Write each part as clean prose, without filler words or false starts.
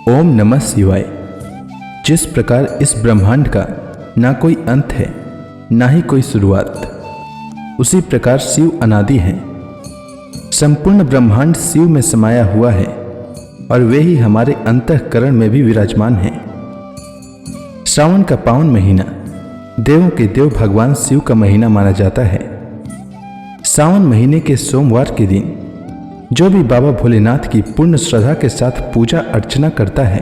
ओम नमः शिवाय। जिस प्रकार इस ब्रह्मांड का ना कोई अंत है ना ही कोई शुरुआत, उसी प्रकार शिव अनादि हैं। संपूर्ण ब्रह्मांड शिव में समाया हुआ है और वे ही हमारे अंतःकरण में भी विराजमान हैं। श्रावण का पावन महीना देवों के देव भगवान शिव का महीना माना जाता है। सावन महीने के सोमवार के दिन जो भी बाबा भोलेनाथ की पूर्ण श्रद्धा के साथ पूजा अर्चना करता है,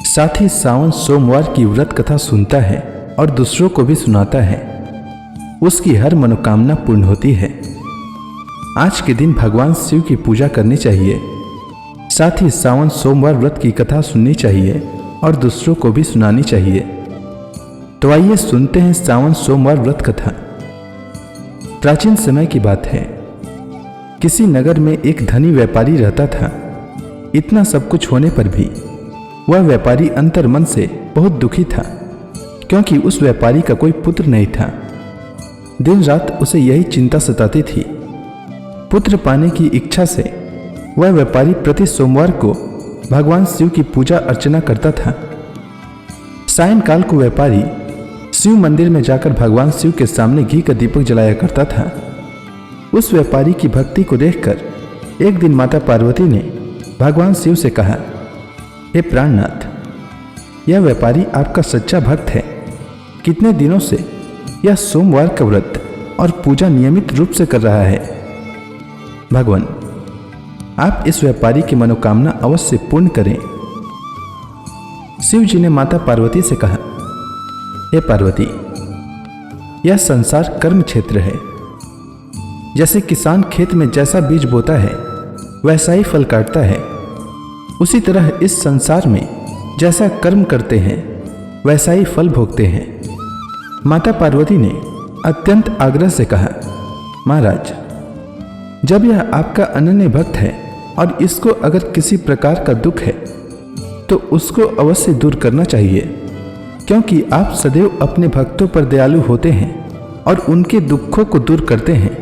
साथ ही सावन सोमवार की व्रत कथा सुनता है और दूसरों को भी सुनाता है, उसकी हर मनोकामना पूर्ण होती है। आज के दिन भगवान शिव की पूजा करनी चाहिए, साथ ही सावन सोमवार व्रत की कथा सुननी चाहिए और दूसरों को भी सुनानी चाहिए। तो आइए सुनते हैं सावन सोमवार व्रत कथा। प्राचीन समय की बात है, किसी नगर में एक धनी व्यापारी रहता था। इतना सब कुछ होने पर भी वह व्यापारी अंतर्मन से बहुत दुखी था, क्योंकि उस व्यापारी का कोई पुत्र नहीं था। दिन रात उसे यही चिंता सताती थी। पुत्र पाने की इच्छा से वह व्यापारी प्रति सोमवार को भगवान शिव की पूजा अर्चना करता था। सायंकाल को व्यापारी शिव मंदिर में जाकर भगवान शिव के सामने घी का दीपक जलाया करता था। उस व्यापारी की भक्ति को देखकर एक दिन माता पार्वती ने भगवान शिव से कहा, हे प्राणनाथ, यह व्यापारी आपका सच्चा भक्त है। कितने दिनों से यह सोमवार का व्रत और पूजा नियमित रूप से कर रहा है। भगवान, आप इस व्यापारी की मनोकामना अवश्य पूर्ण करें। शिव जी ने माता पार्वती से कहा, हे पार्वती, यह संसार कर्म क्षेत्र है। जैसे किसान खेत में जैसा बीज बोता है वैसा ही फल काटता है, उसी तरह इस संसार में जैसा कर्म करते हैं वैसा ही फल भोगते हैं। माता पार्वती ने अत्यंत आग्रह से कहा, महाराज, जब यह आपका अनन्य भक्त है और इसको अगर किसी प्रकार का दुख है तो उसको अवश्य दूर करना चाहिए, क्योंकि आप सदैव अपने भक्तों पर दयालु होते हैं और उनके दुखों को दूर करते हैं।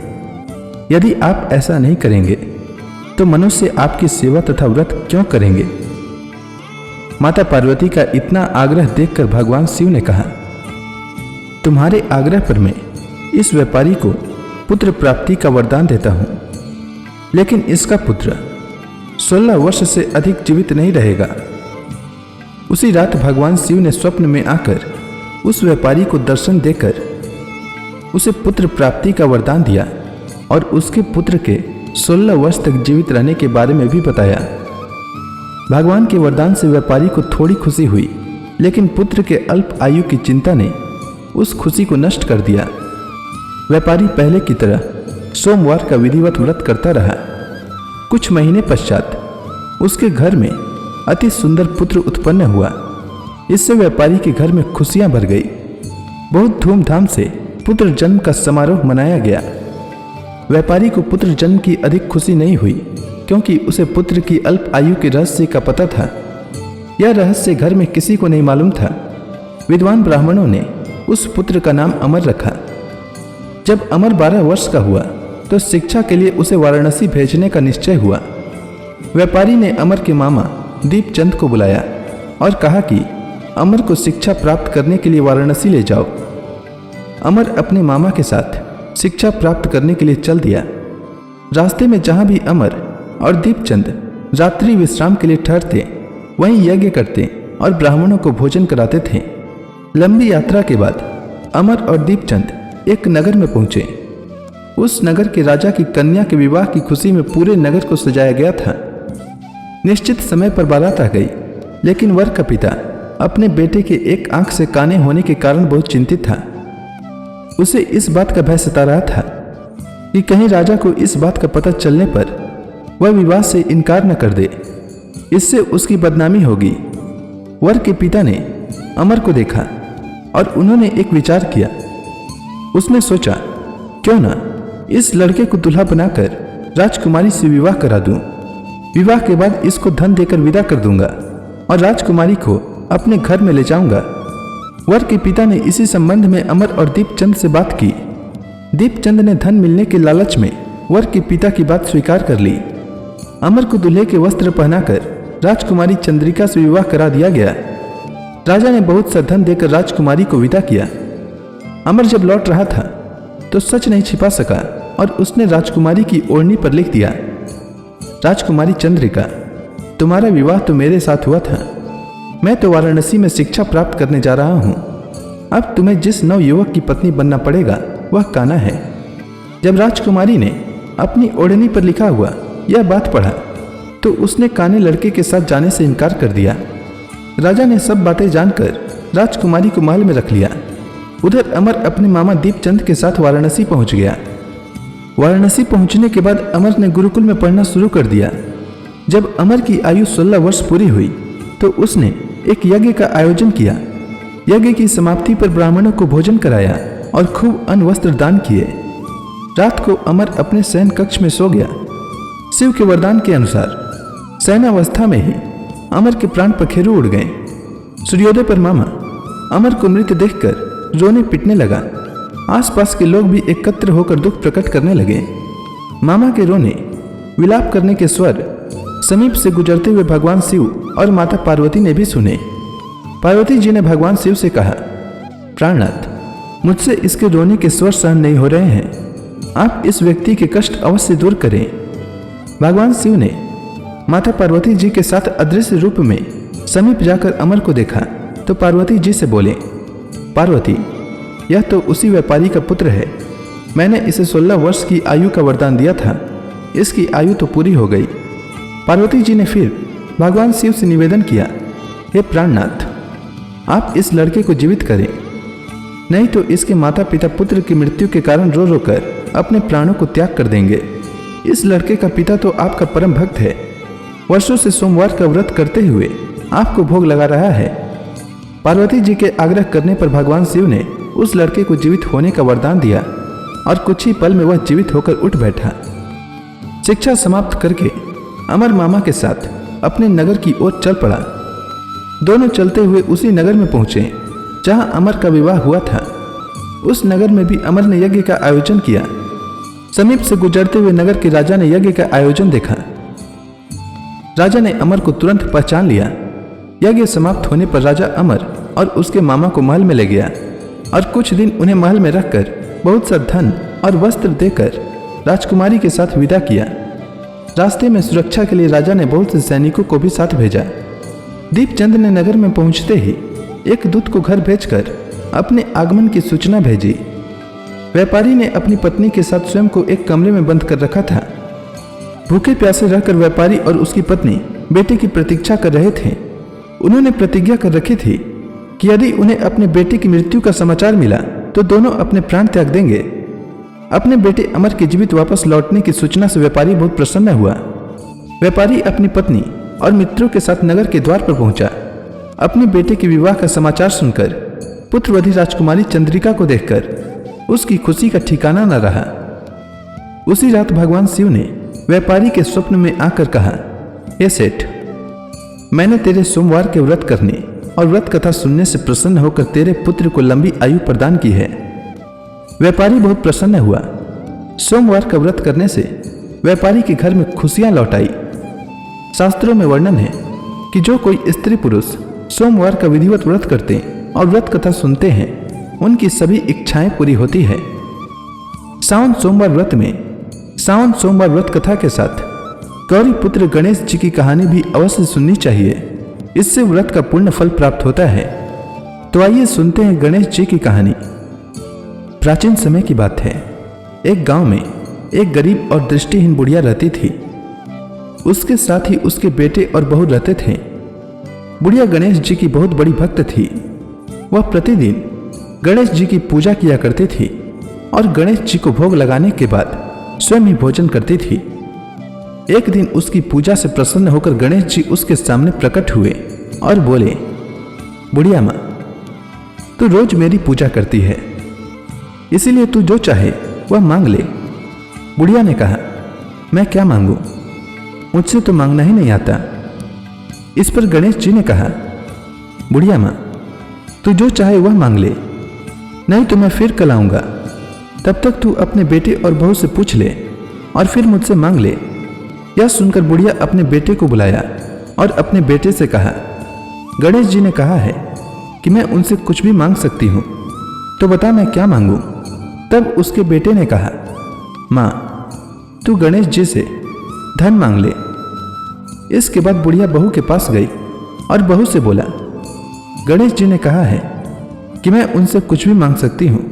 यदि आप ऐसा नहीं करेंगे तो मनुष्य आपकी सेवा तथा व्रत क्यों करेंगे। माता पार्वती का इतना आग्रह देखकर भगवान शिव ने कहा, तुम्हारे आग्रह पर मैं इस व्यापारी को पुत्र प्राप्ति का वरदान देता हूं, लेकिन इसका पुत्र 16 वर्ष से अधिक जीवित नहीं रहेगा। उसी रात भगवान शिव ने स्वप्न में आकर उस व्यापारी को दर्शन देकर उसे पुत्र प्राप्ति का वरदान दिया और उसके पुत्र के 16 वर्ष तक जीवित रहने के बारे में भी बताया। भगवान के वरदान से व्यापारी को थोड़ी खुशी हुई, लेकिन पुत्र के अल्प आयु की चिंता ने उस खुशी को नष्ट कर दिया। व्यापारी पहले की तरह सोमवार का विधिवत व्रत करता रहा। कुछ महीने पश्चात उसके घर में अति सुंदर पुत्र उत्पन्न हुआ। इससे व्यापारी के घर में खुशियां भर गई। बहुत धूमधाम से पुत्र जन्म का समारोह मनाया गया। व्यापारी को पुत्र जन्म की अधिक खुशी नहीं हुई, क्योंकि उसे पुत्र की अल्प आयु के रहस्य का पता था। यह रहस्य घर में किसी को नहीं मालूम था। विद्वान ब्राह्मणों ने उस पुत्र का नाम अमर रखा। जब अमर 12 वर्ष का हुआ तो शिक्षा के लिए उसे वाराणसी भेजने का निश्चय हुआ। व्यापारी ने अमर के मामा दीपचंद को बुलाया और कहा कि अमर को शिक्षा प्राप्त करने के लिए वाराणसी ले जाओ। अमर अपने मामा के साथ शिक्षा प्राप्त करने के लिए चल दिया। रास्ते में जहां भी अमर और दीपचंद रात्रि विश्राम के लिए ठहरते, वहीं यज्ञ करते और ब्राह्मणों को भोजन कराते थे। लंबी यात्रा के बाद अमर और दीपचंद एक नगर में पहुंचे। उस नगर के राजा की कन्या के विवाह की खुशी में पूरे नगर को सजाया गया था। निश्चित समय पर बारात आ गई, लेकिन वर का पिता अपने बेटे के एक आंख से काने होने के कारण बहुत चिंतित था। उसे इस बात का भय सता रहा था कि कहीं राजा को इस बात का पता चलने पर वह विवाह से इनकार न कर दे, इससे उसकी बदनामी होगी। वर के पिता ने अमर को देखा और उन्होंने एक विचार किया। उसने सोचा, क्यों ना इस लड़के को दूल्हा बनाकर राजकुमारी से विवाह करा दूं। विवाह के बाद इसको धन देकर विदा कर दूंगा और राजकुमारी को अपने घर में ले जाऊंगा। वर के पिता ने इसी संबंध में अमर और दीपचंद से बात की। दीपचंद ने धन मिलने के लालच में वर के पिता की बात स्वीकार कर ली। अमर को दूल्हे के वस्त्र पहनाकर राजकुमारी चंद्रिका से विवाह करा दिया गया। राजा ने बहुत सा धन देकर राजकुमारी को विदा किया। अमर जब लौट रहा था तो सच नहीं छिपा सका और उसने राजकुमारी की ओढ़नी पर लिख दिया, राजकुमारी चंद्रिका, तुम्हारा विवाह तो मेरे साथ हुआ था। मैं तो वाराणसी में शिक्षा प्राप्त करने जा रहा हूँ। अब तुम्हें जिस नव युवक की पत्नी बनना पड़ेगा वह कान्हा है। जब राजकुमारी ने अपनी ओढ़नी पर लिखा हुआ यह बात पढ़ा तो उसने कान्हे लड़के के साथ जाने से इनकार कर दिया। राजा ने सब बातें जानकर राजकुमारी को महल में रख लिया। उधर अमर अपने मामा दीपचंद के साथ वाराणसी पहुंच गया। वाराणसी पहुंचने के बाद अमर ने गुरुकुल में पढ़ना शुरू कर दिया। जब अमर की आयु 16 वर्ष पूरी हुई तो उसने एक यज्ञ का आयोजन किया। यज्ञ की समाप्ति पर ब्राह्मणों को भोजन कराया और खूब अन्न वस्त्र दान किए। रात को अमर अपने शयन कक्ष में सो गया। शिव के वरदान के अनुसार शयनावस्था में ही अमर के प्राण पखेरु उड़ गए। सूर्योदय पर मामा अमर को मृत देखकर रोने पिटने लगा। आसपास के लोग भी एकत्र होकर दुख प्रकट करने लगे। मामा के रोने विलाप करने के स्वर समीप से गुजरते हुए भगवान शिव और माता पार्वती ने भी सुने। पार्वती जी ने भगवान शिव से कहा, प्राणनाथ, मुझसे इसके रोने के स्वर सहन नहीं हो रहे हैं। आप इस व्यक्ति के कष्ट अवश्य दूर करें। भगवान शिव ने माता पार्वती जी के साथ अदृश्य रूप में समीप जाकर अमर को देखा तो पार्वती जी से बोले, पार्वती, यह तो उसी व्यापारी का पुत्र है। मैंने इसे 16 वर्ष की आयु का वरदान दिया था। इसकी आयु तो पूरी हो गई। पार्वती जी ने फिर भगवान शिव से निवेदन किया, हे प्राणनाथ, आप इस लड़के को जीवित करें, नहीं तो इसके माता पिता पुत्र की मृत्यु के कारण रो रो कर अपने प्राणों को त्याग कर देंगे। इस लड़के का पिता तो आपका परम भक्त है। वर्षों से सोमवार का व्रत करते हुए आपको भोग लगा रहा है। पार्वती जी के आग्रह करने पर भगवान शिव ने उस लड़के को जीवित होने का वरदान दिया और कुछ ही पल में वह जीवित होकर उठ बैठा। शिक्षा समाप्त करके अमर मामा के साथ अपने नगर की ओर चल पड़ा। दोनों चलते हुए उसी नगर में पहुंचे जहां अमर का विवाह हुआ था। उस नगर में भी अमर ने यज्ञ का आयोजन किया। समीप से गुजरते हुए नगर के राजा ने यज्ञ का आयोजन देखा। राजा ने अमर को तुरंत पहचान लिया। यज्ञ समाप्त होने पर राजा अमर और उसके मामा को महल में ले गया और कुछ दिन उन्हें महल में रखकर बहुत सा धन और वस्त्र देकर राजकुमारी के साथ विदा किया। रास्ते में सुरक्षा के लिए राजा ने बहुत से सैनिकों को भी साथ भेजा। दीपचंद ने नगर में पहुंचते ही एक दूत को घर भेजकर अपने आगमन की सूचना भेजी। व्यापारी ने अपनी पत्नी के साथ स्वयं को एक कमरे में बंद कर रखा था। भूखे प्यासे रहकर व्यापारी और उसकी पत्नी बेटे की प्रतीक्षा कर रहे थे। उन्होंने प्रतिज्ञा कर रखी थी कि यदि उन्हें अपने बेटे की मृत्यु का समाचार मिला तो दोनों अपने प्राण त्याग देंगे। अपने बेटे अमर के जीवित वापस लौटने की सूचना से व्यापारी बहुत प्रसन्न हुआ। व्यापारी अपनी पत्नी और मित्रों के साथ नगर के द्वार पर पहुंचा। अपने बेटे के विवाह का समाचार सुनकर पुत्रवधी राजकुमारी चंद्रिका को देखकर उसकी खुशी का ठिकाना न रहा। उसी रात भगवान शिव ने व्यापारी के स्वप्न में आकर कहा, हे सेठ, मैंने तेरे सोमवार के व्रत करने और व्रत कथा सुनने से प्रसन्न होकर तेरे पुत्र को लंबी आयु प्रदान की है। व्यापारी बहुत प्रसन्न हुआ। सोमवार का व्रत करने से व्यापारी के घर में खुशियां लौट आई। शास्त्रों में वर्णन है कि जो कोई स्त्री पुरुष सोमवार का विधिवत व्रत करते और व्रत कथा सुनते हैं उनकी सभी इच्छाएं पूरी होती है। सावन सोमवार व्रत कथा के साथ गौरी पुत्र गणेश जी की कहानी भी अवश्य सुननी चाहिए। इससे व्रत का पूर्ण फल प्राप्त होता है। तो आइए सुनते हैं गणेश जी की कहानी। प्राचीन समय की बात है। एक गांव में एक गरीब और दृष्टिहीन बुढ़िया रहती थी। उसके साथ ही उसके बेटे और बहू रहते थे। बुढ़िया गणेश जी की बहुत बड़ी भक्त थी। वह प्रतिदिन गणेश जी की पूजा किया करती थी और गणेश जी को भोग लगाने के बाद स्वयं ही भोजन करती थी। एक दिन उसकी पूजा से प्रसन्न होकर गणेश जी उसके सामने प्रकट हुए और बोले, बुढ़िया माँ, तू रोज मेरी पूजा करती है, इसीलिए तू जो चाहे वह मांग ले। बुढ़िया ने कहा, मैं क्या मांगू, मुझसे तो मांगना ही नहीं आता। इस पर गणेश जी ने कहा, बुढ़िया माँ, तू जो चाहे वह मांग ले, नहीं तो मैं फिर कल आऊंगा। तब तक तू अपने बेटे और बहू से पूछ ले और फिर मुझसे मांग ले। यह सुनकर बुढ़िया अपने बेटे को बुलाया और अपने बेटे से कहा, गणेश जी ने कहा है कि मैं उनसे कुछ भी मांग सकती हूँ, तो बता मैं क्या मांगू। तब उसके बेटे ने कहा, माँ तू गणेश जी से धन मांग ले। इसके बाद बुढ़िया बहू के पास गई और बहू से बोला, गणेश जी ने कहा है कि मैं उनसे कुछ भी मांग सकती हूँ,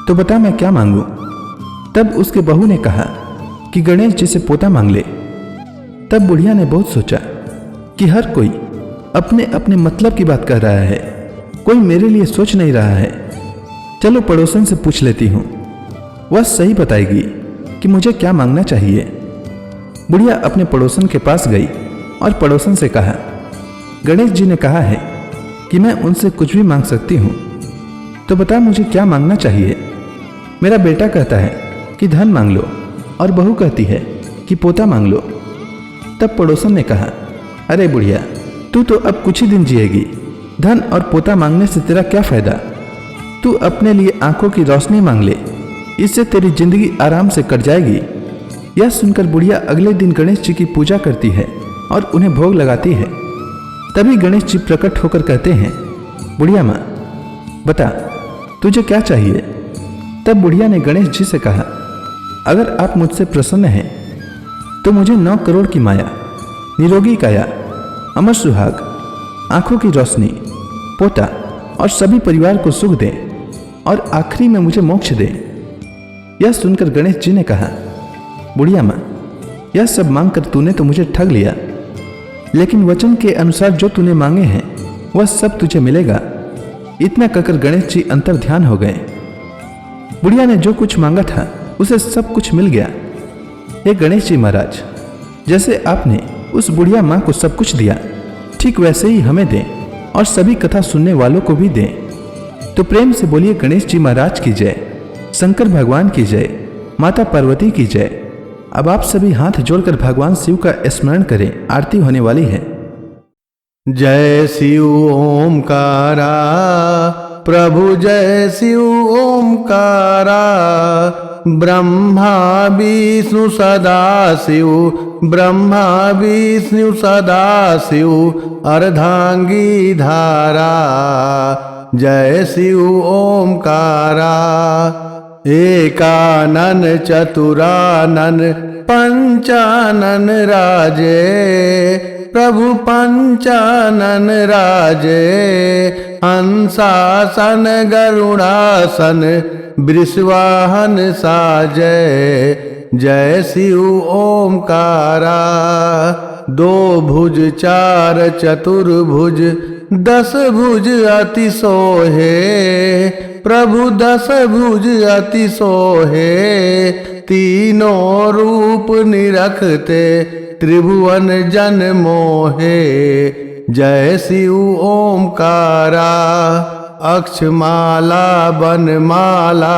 तो बता मैं क्या मांगू। तब उसके बहू ने कहा कि गणेश जी से पोता मांग ले। तब बुढ़िया ने बहुत सोचा कि हर कोई अपने अपने मतलब की बात कर रहा है, कोई मेरे लिए सोच नहीं रहा है। चलो पड़ोसन से पूछ लेती हूँ, वह सही बताएगी कि मुझे क्या मांगना चाहिए। बुढ़िया अपने पड़ोसन के पास गई और पड़ोसन से कहा, गणेश जी ने कहा है कि मैं उनसे कुछ भी मांग सकती हूँ, तो बता मुझे क्या मांगना चाहिए। मेरा बेटा कहता है कि धन मांग लो और बहू कहती है कि पोता मांग लो। तब पड़ोसन ने कहा, अरे बुढ़िया, तू तो अब कुछ ही दिन जिएगी, धन और पोता मांगने से तेरा क्या फायदा। तू अपने लिए आंखों की रोशनी मांग ले, इससे तेरी जिंदगी आराम से कट जाएगी। यह सुनकर बुढ़िया अगले दिन गणेश जी की पूजा करती है और उन्हें भोग लगाती है। तभी गणेश जी प्रकट होकर कहते हैं, बुढ़िया माँ बता तुझे क्या चाहिए। तब बुढ़िया ने गणेश जी से कहा, अगर आप मुझसे प्रसन्न हैं तो मुझे 9 करोड़ की माया, निरोगी काया, अमर सुहाग, आंखों की रोशनी, पोता और सभी परिवार को सुख दे और आखिरी में मुझे मोक्ष दे। यह सुनकर गणेश जी ने कहा, बुढ़िया माँ यह सब मांग कर तूने तो मुझे ठग लिया, लेकिन वचन के अनुसार जो तूने मांगे हैं वह सब तुझे मिलेगा। इतना कहकर गणेश जी अंतर ध्यान हो गए। बुढ़िया ने जो कुछ मांगा था उसे सब कुछ मिल गया। हे गणेश जी महाराज, जैसे आपने उस बुढ़िया माँ को सब कुछ दिया, ठीक वैसे ही हमें दें और सभी कथा सुनने वालों को भी दें। तो प्रेम से बोलिए गणेश जी महाराज की जय, शंकर भगवान की जय, माता पार्वती की जय। अब आप सभी हाथ जोड़कर भगवान शिव का स्मरण करें, आरती होने वाली है। जय शिव ओमकारा, प्रभु जय शिव ओमकारा। ब्रह्मा विष्णु सदा शिव, ब्रह्मा विष्णु सदा शिव, अर्धांगी धारा। जय शिव ओमकारा। एकानन चतुरानन पंचानन राजे, प्रभु पंचानन राजे। हंसासन गरुड़ासन, वृषवाहन साजय। जय शिव ओमकारा। 2 भुज 4 चतुर्भुज, 10 भुज अति सोहे, प्रभु 10 भुज अति सोहे। तीनों रूप निरखते, त्रिभुवन जन मोहे। जय शिव ओमकारा। अक्षमाला बनमाला,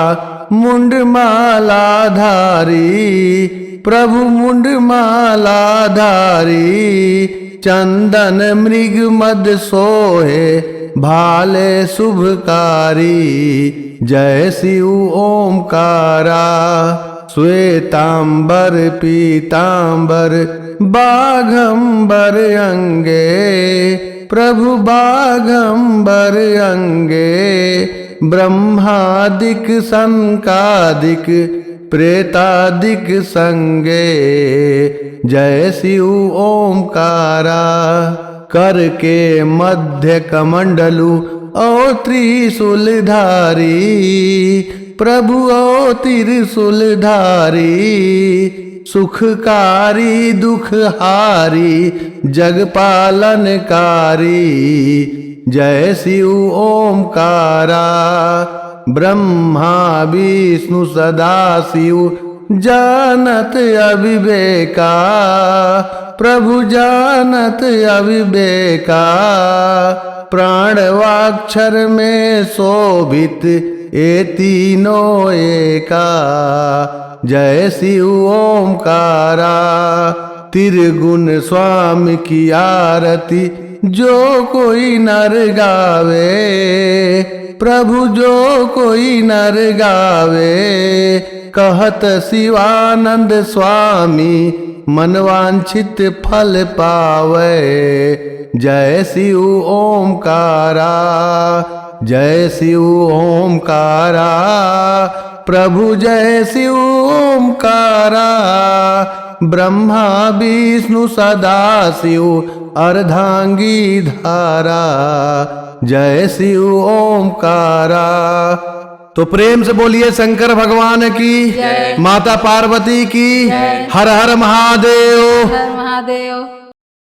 मुंडमाला धारी, प्रभु मुंडमाला धारी। चंदन मृग मद सोहे, भाले शुभकारी। जय शिव ओमकारा। श्वेतांबर पीतांबर, बाघंबर अंगे, प्रभु बाघंबर अंगे। ब्रह्मादिक संकादिक, प्रेतादिक संगे। जय शिव ओमकारा। कर के मध्य कमंडलु, ओ त्रिशूलधारी, प्रभु ओ त्रिशूलधारी। सुखकारी दुखहारी, जगपालनकारी। जय शिव ओमकारा। ब्रह्मा विष्णु सदा शिव, जानत अविवेका, प्रभु जानत अविवेका। प्राणवाक्षर में शोभित, ए तीनों एका। जय शिव ओमकारा। त्रिगुण स्वामी की आरती, जो कोई नर गावे, प्रभु जो कोई नर गावे, कहत शिवानंद स्वामी मनवांछित फल पावे। जय शिव ओमकारा, जय शिव ओमकारा, प्रभु जय शिव ओमकारा। ब्रह्मा विष्णु सदा शिव अर्धांगी धारा, जय शिव ओमकारा। तो प्रेम से बोलिए शंकर भगवान की, माता पार्वती की, हर हर महादेव। हर महादेव।